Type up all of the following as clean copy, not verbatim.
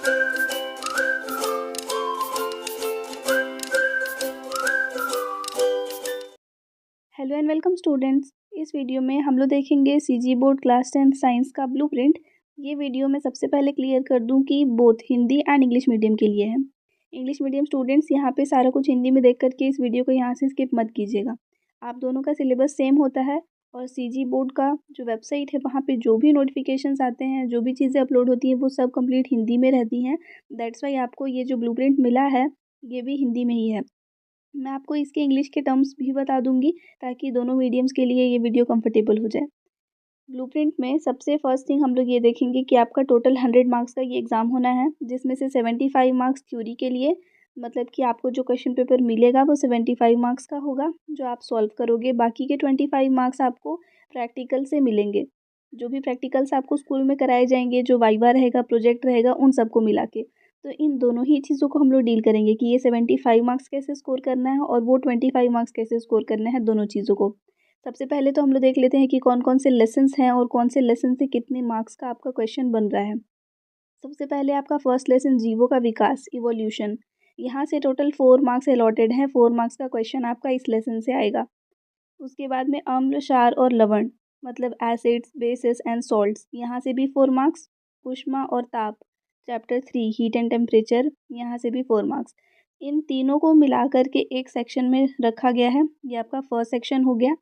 Hello and welcome students. इस video में हम लोग देखेंगे सीजी बोर्ड क्लास 10 साइंस का ब्लूप्रिंट। ये वीडियो मैं सबसे पहले क्लियर कर दूं कि both Hindi and English medium के लिए है। इंग्लिश मीडियम स्टूडेंट्स यहाँ पे सारा कुछ हिंदी में देख करके इस वीडियो को यहाँ से स्किप मत कीजिएगा। आप दोनों का सिलेबस सेम होता है और सीजी बोर्ड का जो वेबसाइट है वहाँ पर जो भी नोटिफिकेशंस आते हैं, जो भी चीज़ें अपलोड होती हैं, वो सब कम्प्लीट हिंदी में रहती हैं। दैट्स वाई आपको ये जो ब्लूप्रिंट मिला है ये भी हिंदी में ही है। मैं आपको इसके इंग्लिश के टर्म्स भी बता दूंगी ताकि दोनों मीडियम्स के लिए ये वीडियो कंफर्टेबल हो जाए। ब्लूप्रिंट में सबसे फर्स्ट थिंग हम लोग ये देखेंगे कि आपका टोटल 100 मार्क्स का ये एग्ज़ाम होना है, जिसमें से 75 मार्क्स थ्योरी के लिए, मतलब कि आपको जो क्वेश्चन पेपर मिलेगा वो 75 मार्क्स का होगा जो आप सॉल्व करोगे। बाकी के 25 मार्क्स आपको प्रैक्टिकल से मिलेंगे। जो भी प्रैक्टिकल्स आपको स्कूल में कराए जाएंगे, जो वाइवा रहेगा, प्रोजेक्ट रहेगा, उन सबको मिला के। तो इन दोनों ही चीज़ों को हम लोग डील करेंगे कि ये 75 मार्क्स कैसे स्कोर करना है और वो 25 मार्क्स कैसे स्कोर करना है, दोनों चीज़ों को। सबसे पहले तो हम लोग देख लेते हैं कि कौन कौन से लेसन्स हैं और कौन से लेसन से कितने मार्क्स का आपका क्वेश्चन बन रहा है। सबसे पहले आपका फर्स्ट लेसन जीवों का विकास, इवोल्यूशन। यहाँ से टोटल 4 मार्क्स अलॉटेड हैं। 4 मार्क्स का क्वेश्चन आपका इस लेसन से आएगा। उसके बाद में अम्ल, क्षार और लवण, मतलब एसिड्स, बेसिस एंड सॉल्ट्स, यहाँ से भी 4 मार्क्स। ऊष्मा और ताप, चैप्टर 3 हीट एंड टेम्परेचर, यहाँ से भी 4 मार्क्स। इन तीनों को मिला करके एक सेक्शन में रखा गया है। ये आपका फर्स्ट सेक्शन हो गया,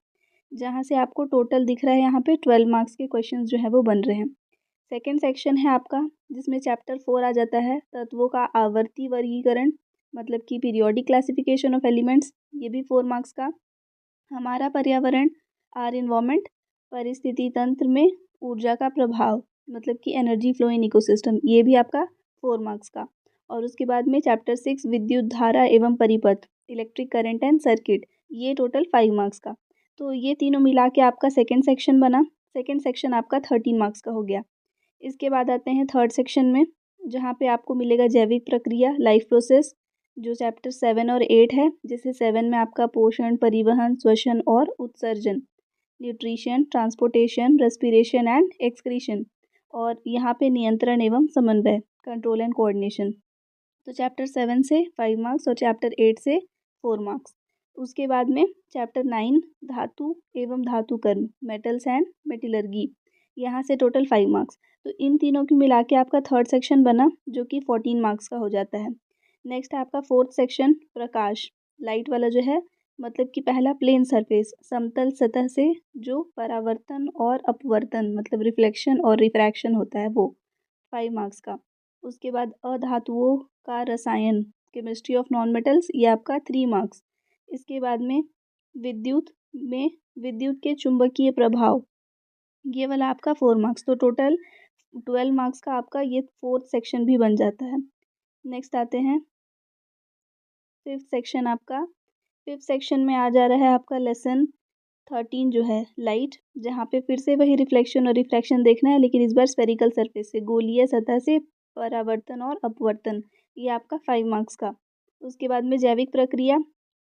जहाँ से आपको टोटल दिख रहा है यहाँ पे 12 मार्क्स के क्वेश्चंस जो है वो बन रहे हैं। सेकेंड सेक्शन है आपका, जिसमें चैप्टर 4 आ जाता है, तत्वों का आवर्ती वर्गीकरण, मतलब कि पीरियोडिक क्लासिफिकेशन ऑफ एलिमेंट्स, ये भी 4 मार्क्स का। हमारा पर्यावरण, आर इन्वायरमेंट, परिस्थिति तंत्र में ऊर्जा का प्रभाव, मतलब कि एनर्जी फ्लो इन इकोसिस्टम, ये भी आपका 4 मार्क्स का। और उसके बाद में चैप्टर 6 विद्युत धारा एवं परिपथ, इलेक्ट्रिक करंट एंड सर्किट, ये टोटल 5 मार्क्स का। तो ये तीनों मिला के आपका सेकेंड सेक्शन बना। सेकेंड सेक्शन आपका 13 मार्क्स का हो गया। इसके बाद आते हैं थर्ड सेक्शन में, जहाँ पे आपको मिलेगा जैविक प्रक्रिया, लाइफ प्रोसेस, जो चैप्टर 7 और 8 है, जिसे 7 में आपका पोषण, परिवहन, श्वसन और उत्सर्जन, nutrition, transportation, respiration and excretion, और यहाँ पे नियंत्रण एवं समन्वय, कंट्रोल एंड कोऑर्डिनेशन। तो चैप्टर 7 से 5 मार्क्स और चैप्टर 8 से 4 मार्क्स। उसके बाद में चैप्टर 9 धातु एवं धातु कर्म, मेटल्स एंड मेटलर्जी, यहाँ से टोटल 5 मार्क्स। तो इन तीनों की मिला के आपका थर्ड सेक्शन बना, जो कि 14 मार्क्स का हो जाता है। नेक्स्ट है आपका फोर्थ सेक्शन, प्रकाश, लाइट वाला जो है, मतलब कि पहला प्लेन सरफेस, समतल सतह से जो परावर्तन और अपवर्तन, मतलब रिफ्लेक्शन और रिफ्रैक्शन होता है, वो 5 मार्क्स का। उसके बाद अधातुओं का रसायन, केमिस्ट्री ऑफ नॉन मेटल्स, ये आपका 3 मार्क्स। इसके बाद में विद्युत में विद्युत के चुंबकीय प्रभाव, ये वाला आपका 4 मार्क्स। तो टोटल 12 मार्क्स का आपका ये फोर्थ सेक्शन भी बन जाता है। नेक्स्ट आते हैं फिफ्थ सेक्शन आपका। फिफ्थ सेक्शन में आ जा रहा है आपका लेसन 13 जो है, लाइट, जहाँ पे फिर से वही रिफ्लेक्शन और रिफ्रैक्शन देखना है, लेकिन इस बार स्फेरिकल सरफेस से, गोलीय सतह से परावर्तन और अपवर्तन, ये आपका 5 मार्क्स का। उसके बाद में जैविक प्रक्रिया,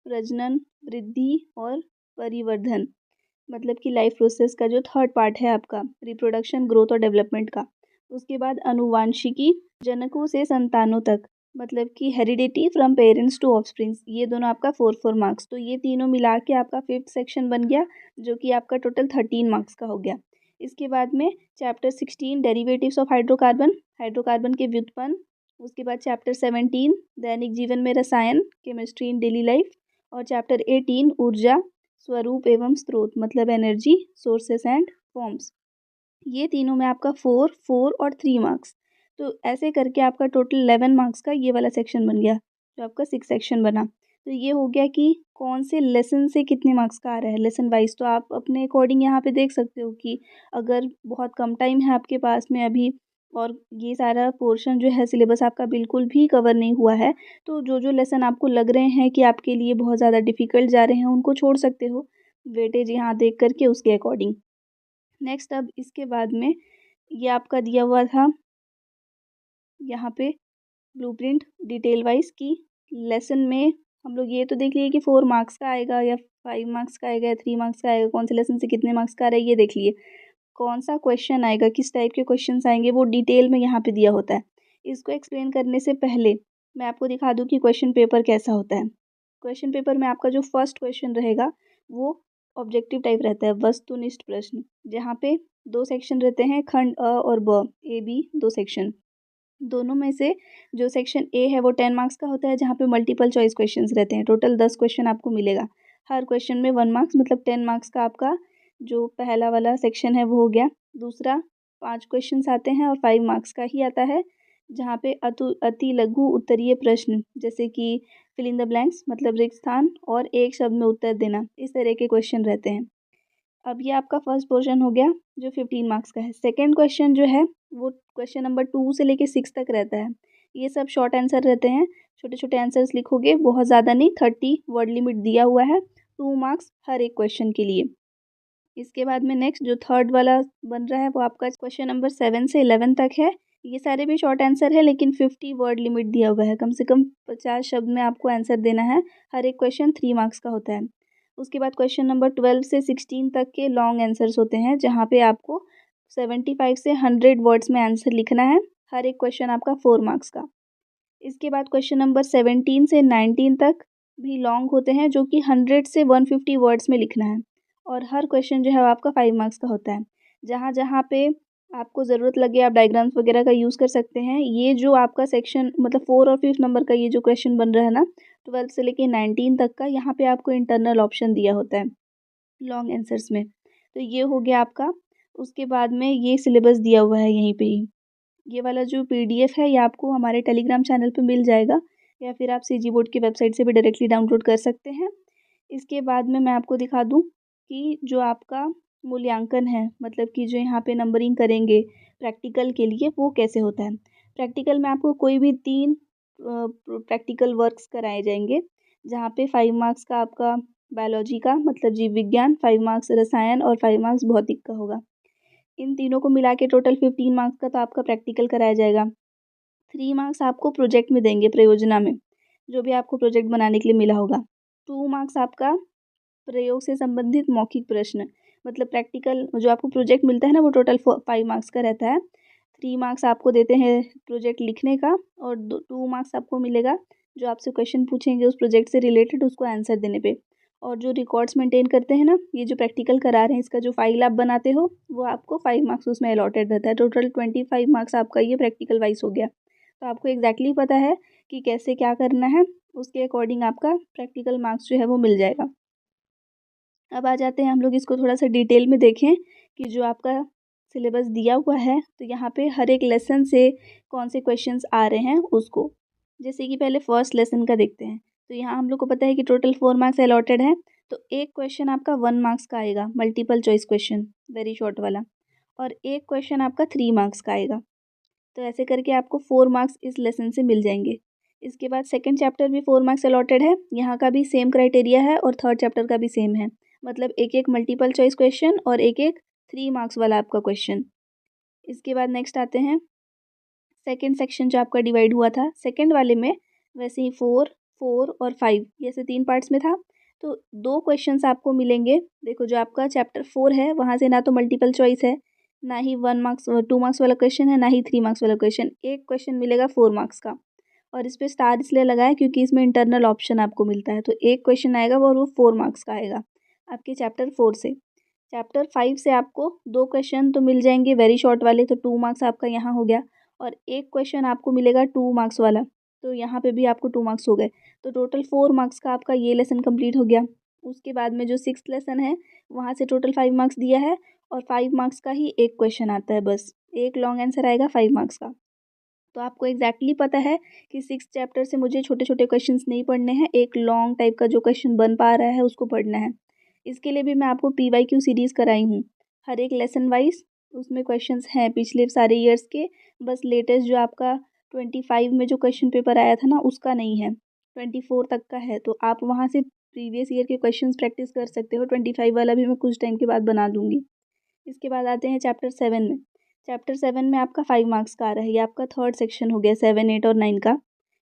प्रजनन, वृद्धि और परिवर्धन, मतलब कि लाइफ प्रोसेस का जो थर्ड पार्ट है आपका, रिप्रोडक्शन, ग्रोथ और डेवलपमेंट का। उसके बाद अनुवांशिकी, जनकों से संतानों तक, मतलब कि heredity from parents to offsprings, ये दोनों आपका 4 मार्क्स। तो ये तीनों मिला के आपका फिफ्थ सेक्शन बन गया, जो कि आपका टोटल 13 मार्क्स का हो गया। इसके बाद में chapter 16 derivatives of hydrocarbon, hydrocarbon के व्युत्पन्न। उसके बाद चैप्टर 17 दैनिक जीवन में रसायन, केमिस्ट्री इन डेली लाइफ। और चैप्टर 18 ऊर्जा, स्वरूप एवं स्रोत, मतलब एनर्जी सोर्सेस एंड फॉर्म्स। ये तीनों में आपका 4, 4 और 3 मार्क्स। तो ऐसे करके आपका टोटल 11 मार्क्स का ये वाला सेक्शन बन गया, जो आपका 6 सेक्शन बना। तो ये हो गया कि कौन से लेसन से कितने मार्क्स का आ रहा है, लेसन वाइज। तो आप अपने अकॉर्डिंग यहाँ पे देख सकते हो कि अगर बहुत कम टाइम है आपके पास में अभी, और ये सारा पोर्शन जो है सिलेबस आपका बिल्कुल भी कवर नहीं हुआ है, तो जो जो लेसन आपको लग रहे हैं कि आपके लिए बहुत ज़्यादा डिफ़िकल्ट जा रहे हैं, उनको छोड़ सकते हो, वेटेज यहाँ देख करके उसके अकॉर्डिंग। नेक्स्ट, अब इसके बाद में ये आपका दिया हुआ था यहाँ पे ब्लूप्रिंट डिटेल वाइज की लेसन में हम लोग ये तो देख लिए कि 4 मार्क्स का आएगा या 5 मार्क्स का आएगा या 3 मार्क्स का आएगा, कौन से लेसन से कितने मार्क्स का आ रहा है ये देख लिए। कौन सा क्वेश्चन आएगा, किस टाइप के क्वेश्चंस आएंगे, वो डिटेल में यहाँ पे दिया होता है। इसको एक्सप्लेन करने से पहले मैं आपको दिखा दूँ कि क्वेश्चन पेपर कैसा होता है। क्वेश्चन पेपर में आपका जो फर्स्ट क्वेश्चन रहेगा वो ऑब्जेक्टिव टाइप रहता है, वस्तुनिष्ठ प्रश्न, जहाँ पे 2 सेक्शन रहते हैं, खंड अ और ब, ए बी 2 सेक्शन। दोनों में से जो सेक्शन ए है वो 10 मार्क्स का होता है, जहाँ पे मल्टीपल चॉइस क्वेश्चंस रहते हैं। टोटल 10 क्वेश्चन आपको मिलेगा, हर क्वेश्चन में 1 मार्क्स, मतलब 10 मार्क्स का आपका जो पहला वाला सेक्शन है वो हो गया। दूसरा 5 क्वेश्चंस आते हैं और 5 मार्क्स का ही आता है, जहाँ पे अति लघु उत्तरीय प्रश्न, जैसे कि फिल इन द ब्लैंक्स, मतलब रिक्त स्थान और एक शब्द में उत्तर देना, इस तरह के क्वेश्चन रहते हैं। अब ये आपका फर्स्ट पोर्शन हो गया जो 15 मार्क्स का है। सेकंड क्वेश्चन जो है वो क्वेश्चन नंबर 2 से लेके 6 तक रहता है। ये सब शॉर्ट आंसर रहते हैं, छोटे छोटे आंसर्स लिखोगे, बहुत ज़्यादा नहीं, 30 वर्ड लिमिट दिया हुआ है, 2 मार्क्स हर एक क्वेश्चन के लिए। इसके बाद में नेक्स्ट जो थर्ड वाला बन रहा है वो आपका क्वेश्चन नंबर 7 से 11 तक है। ये सारे भी शॉर्ट आंसर है, लेकिन 50 वर्ड लिमिट दिया हुआ है, कम से कम 50 शब्द में आपको आंसर देना है। हर एक क्वेश्चन 3 मार्क्स का होता है। उसके बाद क्वेश्चन नंबर 12 से 16 तक के लॉन्ग आंसर्स होते हैं, जहाँ पे आपको 75 से 100 वर्ड्स में आंसर लिखना है, हर एक क्वेश्चन आपका 4 मार्क्स का। इसके बाद क्वेश्चन नंबर 17 से 19 तक भी लॉन्ग होते हैं, जो कि 100 से 150 वर्ड्स में लिखना है, और हर क्वेश्चन जो है वो आपका 5 मार्क्स का होता है। जहाँ जहाँ पे आपको ज़रूरत लगे आप डायग्राम्स वगैरह का यूज़ कर सकते हैं। ये जो आपका सेक्शन, मतलब 4 और 5 नंबर का ये जो क्वेश्चन बन रहा है ना, 12 से लेके 19 तक का, यहाँ पे आपको इंटरनल ऑप्शन दिया होता है लॉन्ग आंसर्स में। तो ये हो गया आपका। उसके बाद में ये सिलेबस दिया हुआ है यहीं पे ही। ये वाला जो पीडीएफ है ये आपको हमारे टेलीग्राम चैनल पे मिल जाएगा, या फिर आप सीजी बोर्ड की वेबसाइट से भी डायरेक्टली डाउनलोड कर सकते हैं। इसके बाद में मैं आपको दिखा दूँ कि जो आपका मूल्यांकन है, मतलब कि जो यहाँ पे नंबरिंग करेंगे प्रैक्टिकल के लिए, वो कैसे होता है। प्रैक्टिकल में आपको कोई भी 3 प्रैक्टिकल वर्क्स कराए जाएंगे, जहाँ पे 5 मार्क्स का आपका बायोलॉजी का, मतलब जीव विज्ञान, 5 मार्क्स रसायन और 5 मार्क्स भौतिक का होगा। इन तीनों को मिला के टोटल 15 मार्क्स का तो आपका प्रैक्टिकल कराया जाएगा। 3 मार्क्स आपको प्रोजेक्ट में देंगे, प्रयोजना में, जो भी आपको प्रोजेक्ट बनाने के लिए मिला होगा। 2 मार्क्स आपका प्रयोग से संबंधित मौखिक प्रश्न, मतलब प्रैक्टिकल जो आपको प्रोजेक्ट मिलता है ना, वो टोटल 5 मार्क्स का रहता है। 3 मार्क्स आपको देते हैं प्रोजेक्ट लिखने का, और 2 मार्क्स आपको मिलेगा जो आपसे क्वेश्चन पूछेंगे उस प्रोजेक्ट से रिलेटेड, उसको आंसर देने पे। और जो रिकॉर्ड्स मेंटेन करते हैं ना, ये जो प्रैक्टिकल करा रहे हैं, इसका जो फाइल आप बनाते हो, वो आपको 5 मार्क्स उसमें अलॉटेड रहता है। टोटल 25 मार्क्स आपका ये प्रैक्टिकल वाइज हो गया। तो आपको एग्जैक्टली पता है कि कैसे क्या करना है, उसके अकॉर्डिंग आपका प्रैक्टिकल मार्क्स जो है वो मिल जाएगा। अब आ जाते हैं हम लोग इसको थोड़ा सा डिटेल में देखें कि जो आपका सिलेबस दिया हुआ है, तो यहाँ पे हर एक लेसन से कौन से क्वेश्चंस आ रहे हैं उसको, जैसे कि पहले फर्स्ट लेसन का देखते हैं। तो यहाँ हम लोग को पता है कि टोटल 4 मार्क्स अलॉटेड है, तो एक क्वेश्चन आपका 1 मार्क्स का आएगा, multiple choice question, very short वाला, और एक क्वेश्चन आपका 3 मार्क्स का आएगा। तो ऐसे करके आपको 4 मार्क्स इस लेसन से मिल जाएंगे। इसके बाद सेकंड चैप्टर भी 4 मार्क्स अलॉटेड है, यहाँ का भी सेम क्राइटेरिया है, और थर्ड चैप्टर का भी सेम है, मतलब एक एक मल्टीपल चॉइस क्वेश्चन और एक एक 3 मार्क्स वाला आपका क्वेश्चन। इसके बाद नेक्स्ट आते हैं सेकंड सेक्शन जो आपका डिवाइड हुआ था सेकंड वाले में, वैसे ही 4, 4 और 5 ये ऐसे 3 पार्ट्स में था। तो 2 क्वेश्चंस आपको मिलेंगे। देखो जो आपका चैप्टर 4 है वहाँ से ना तो मल्टीपल चॉइस है, ना ही 1 मार्क्स 2 मार्क्स वाला क्वेश्चन है, ना ही 3 मार्क्स वाला क्वेश्चन। एक क्वेश्चन मिलेगा 4 मार्क्स का, और इस पर स्टार इसलिए लगाया क्योंकि इसमें इंटरनल ऑप्शन आपको मिलता है। तो एक क्वेश्चन आएगा और वो 4 मार्क्स का आएगा आपके चैप्टर 4 से। चैप्टर 5 से आपको 2 क्वेश्चन तो मिल जाएंगे वेरी शॉर्ट वाले, तो 2 मार्क्स आपका यहाँ हो गया, और एक क्वेश्चन आपको मिलेगा 2 मार्क्स वाला, तो यहाँ पे भी आपको 2 मार्क्स हो गए। तो टोटल 4 मार्क्स का आपका ये लेसन कंप्लीट हो गया। उसके बाद में जो 6th लेसन है वहाँ से टोटल 5 मार्क्स दिया है, और 5 मार्क्स का ही एक क्वेश्चन आता है, बस एक लॉन्ग आंसर आएगा 5 मार्क्स का। तो आपको एग्जैक्टली पता है कि 6th चैप्टर से मुझे छोटे छोटे क्वेश्चंस नहीं पढ़ने हैं, एक लॉन्ग टाइप का जो क्वेश्चन बन पा रहा है उसको पढ़ना है। इसके लिए भी मैं आपको PYQ सीरीज़ कराई हूँ, हर एक लेसन वाइज उसमें क्वेश्चंस हैं पिछले सारे ईयर्स के। बस लेटेस्ट जो आपका 25 में जो क्वेश्चन पेपर आया था ना, उसका नहीं है, 24 तक का है। तो आप वहाँ से प्रीवियस ईयर के क्वेश्चंस प्रैक्टिस कर सकते हो। 25 वाला भी मैं कुछ टाइम के बाद बना दूँगी। इसके बाद आते हैं चैप्टर 7 में। चैप्टर 7 में आपका 5 मार्क्स का आ रहा है, ये आपका थर्ड सेक्शन हो गया 7, 8 और 9 का।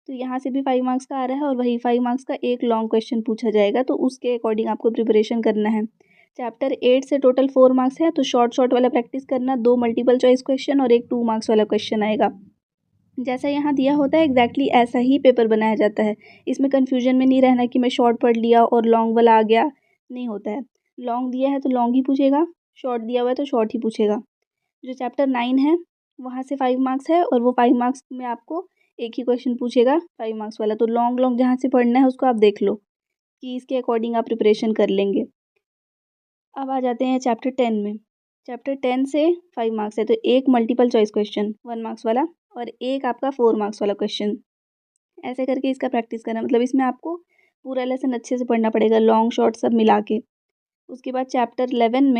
तो यहाँ से भी 5 मार्क्स का आ रहा है, और वही 5 मार्क्स का एक लॉन्ग क्वेश्चन पूछा जाएगा, तो उसके अकॉर्डिंग आपको प्रिपरेशन करना है। चैप्टर 8 से टोटल 4 मार्क्स है, तो शॉर्ट शॉर्ट वाला प्रैक्टिस करना, 2 मल्टीपल चॉइस क्वेश्चन और एक 2 मार्क्स वाला क्वेश्चन आएगा। जैसा यहाँ दिया होता है एग्जैक्टली ऐसा ही पेपर बनाया जाता है। इसमें कन्फ्यूजन में नहीं रहना कि मैं शॉर्ट पढ़ लिया और लॉन्ग वाला आ गया, नहीं होता है। लॉन्ग दिया है तो लॉन्ग ही पूछेगा, शॉर्ट दिया हुआ है तो शॉर्ट ही पूछेगा। जो चैप्टर 9 है वहाँ से 5 मार्क्स है और वो 5 मार्क्स में आपको एक ही क्वेश्चन पूछेगा 5 मार्क्स वाला। तो लॉन्ग लॉन्ग जहाँ से पढ़ना है उसको आप देख लो कि इसके अकॉर्डिंग आप प्रिपरेशन कर लेंगे। अब आ जाते हैं चैप्टर 10 में। चैप्टर 10 से 5 मार्क्स है तो एक मल्टीपल चॉइस क्वेश्चन 1 मार्क्स वाला और एक आपका 4 मार्क्स वाला क्वेश्चन। ऐसे करके इसका प्रैक्टिस करना, मतलब इसमें आपको पूरा लेसन अच्छे से पढ़ना पड़ेगा, लॉन्ग शॉर्ट सब मिला के। उसके बाद चैप्टर 11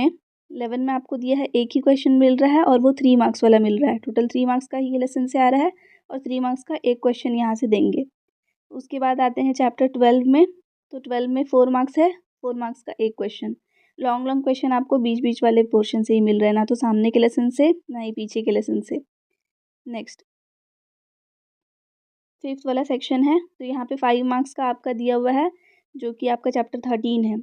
में आपको दिया है एक ही क्वेश्चन मिल रहा है और वो 3 मार्क्स वाला मिल रहा है। टोटल 3 मार्क्स का ही ये लेसन से आ रहा है और 3 मार्क्स का एक क्वेश्चन यहाँ से देंगे। उसके बाद आते हैं चैप्टर 12 में। तो 12 में 4 मार्क्स है, 4 मार्क्स का एक क्वेश्चन। लॉन्ग लॉन्ग क्वेश्चन आपको बीच बीच वाले पोर्शन से ही मिल रहे हैं, ना तो सामने के लेसन से ना ही पीछे के लेसन से। नेक्स्ट 5th वाला सेक्शन है तो यहाँ पे 5 मार्क्स का आपका दिया हुआ है जो कि आपका चैप्टर 13 है।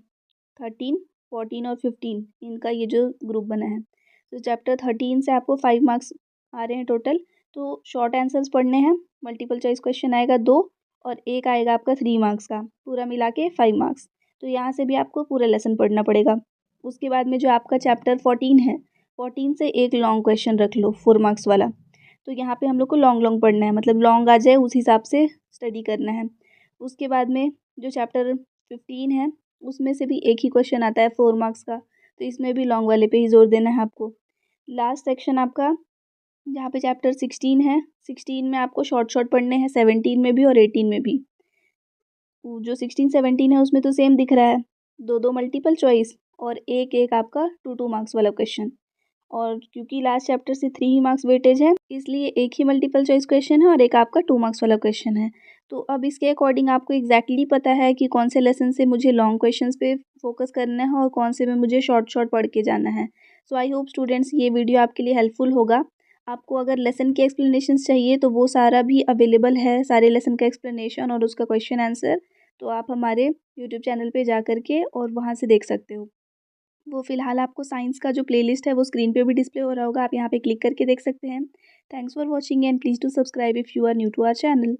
13, 14 और 15 इनका ये जो ग्रुप बना है। तो चैप्टर 13 से आपको 5 मार्क्स आ रहे हैं टोटल। तो शॉर्ट आंसर्स पढ़ने हैं, मल्टीपल चॉइस क्वेश्चन आएगा 2 और एक आएगा आपका 3 मार्क्स का, पूरा मिला के 5 मार्क्स। तो यहाँ से भी आपको पूरा लेसन पढ़ना पड़ेगा। उसके बाद में जो आपका चैप्टर 14 है, 14 से एक लॉन्ग क्वेश्चन रख लो 4 मार्क्स वाला। तो यहाँ पे हम लोग को लॉन्ग लॉन्ग पढ़ना है, मतलब लॉन्ग आ जाए उस हिसाब से स्टडी करना है। उसके बाद में जो चैप्टर 15 है उसमें से भी एक ही क्वेश्चन आता है 4 मार्क्स का, तो इसमें भी लॉन्ग वाले पे ही जोर देना है आपको। लास्ट सेक्शन आपका जहाँ पे चैप्टर 16 है, 16 में आपको शॉर्ट शॉर्ट पढ़ने हैं 17 में भी और 18 में भी। जो 16 17 है उसमें तो सेम दिख रहा है, 2 मल्टीपल चॉइस और एक एक आपका 2 मार्क्स वाला क्वेश्चन। और क्योंकि लास्ट चैप्टर से 3 ही मार्क्स वेटेज है इसलिए एक ही मल्टीपल चॉइस क्वेश्चन है और एक आपका 2 मार्क्स वाला क्वेश्चन है। तो अब इसके अकॉर्डिंग आपको एग्जैक्टली पता है कि कौन से लेसन से मुझे लॉन्ग क्वेश्चंस पे फोकस करना है और कौन से में मुझे शॉर्ट शॉर्ट पढ़ के जाना है। सो आई होप स्टूडेंट्स ये वीडियो आपके लिए हेल्पफुल होगा। आपको अगर लेसन के एक्सप्लेनेशन चाहिए तो वो सारा भी अवेलेबल है, सारे लेसन का एक्सप्लेनेशन और उसका क्वेश्चन आंसर। तो आप हमारे यूट्यूब चैनल पे जा करके और वहाँ से देख सकते हो। वो फ़िलहाल आपको साइंस का जो प्लेलिस्ट है वो स्क्रीन पे भी डिस्प्ले हो रहा होगा, आप यहाँ पे क्लिक करके देख सकते हैं। Thanks for watching and please to subscribe if you are new to our channel.